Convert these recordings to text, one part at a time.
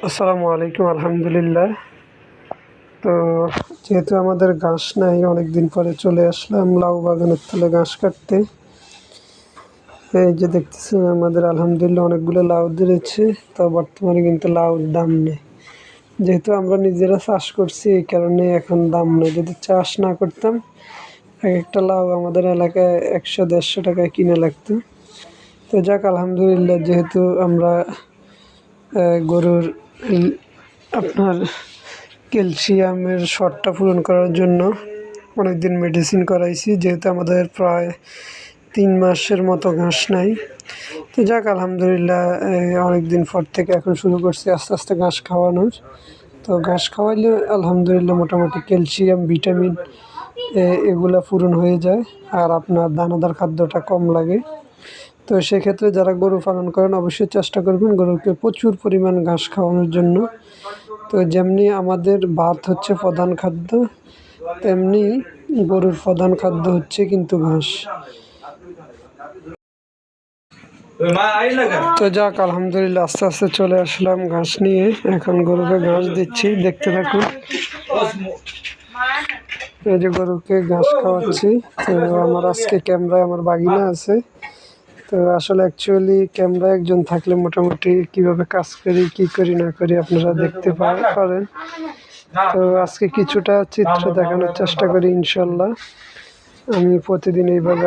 আসসালামু আলাইকুম। আলহামদুলিল্লাহ। তো যেহেতু আমাদের ঘাস নাই, অনেক দিন পরে চলে আসলাম লাউ বাগানের তলে ঘাস কাটতে। এই যে দেখতেছেন আমাদের আলহামদুলিল্লাহ অনেকগুলো লাউ ধরেছে। তো বর্তমানে কিন্তু লাউর দাম নেই, যেহেতু আমরা নিজেরা চাষ করছি এই কারণে এখন দাম নেই। যদি চাষ না করতাম এক একটা লাউ আমাদের এলাকায় 100-150 টাকায় কিনে লাগতো। তো যাক আলহামদুলিল্লাহ, যেহেতু আমরা গরুর আপনার ক্যালসিয়ামের শর্টটা পূরণ করার জন্য অনেক দিন মেডিসিন করাইছি, যেহেতু আমাদের প্রায় 3 মাসের মতো ঘাস নাই। তো যাক আলহামদুলিল্লাহ, অনেক দিন পর থেকে এখন শুরু করছি আস্তে আস্তে ঘাস খাওয়ানোর। তো ঘাস খাওয়াইলে আলহামদুলিল্লাহ মোটামুটি ক্যালসিয়াম, ভিটামিন এগুলা পূরণ হয়ে যায়, আর আপনার দানাদার খাদ্যটা কম লাগে। তো সেক্ষেত্রে যারা গরু পালন করেন অবশ্যই চেষ্টা করবেন গরুকে প্রচুর পরিমাণ ঘাস খাওয়ানোর জন্য। তো যেমনি আমাদের ভাত হচ্ছে প্রধান খাদ্য, তেমনি গরুর প্রধান খাদ্য হচ্ছে কিন্তু ঘাস। তো যাক আলহামদুলিল্লাহ, আস্তে আস্তে চলে আসলাম ঘাস নিয়ে। এখন গরুকে ঘাস দিচ্ছি, দেখতে থাকুন। এই যে গরুকে ঘাস খাওয়াচ্ছি। তো আমার আজকে ক্যামেরায় আমার বাগিনা আছে। তো আসলে অ্যাকচুয়ালি ক্যামেরা একজন থাকলে মোটামুটি কিভাবে কাজ করি, কি করি না করি আপনারা দেখতে পারেন। তো আজকে কিছুটা চিত্র দেখানোর চেষ্টা করি ইনশাল্লাহ। আমি প্রতিদিন এইভাবে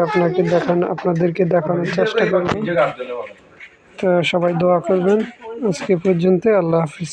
আপনাদেরকে দেখানোর চেষ্টা করব। তো সবাই দোয়া করবেন। আজকে পর্যন্ত, আল্লাহ হাফিজ।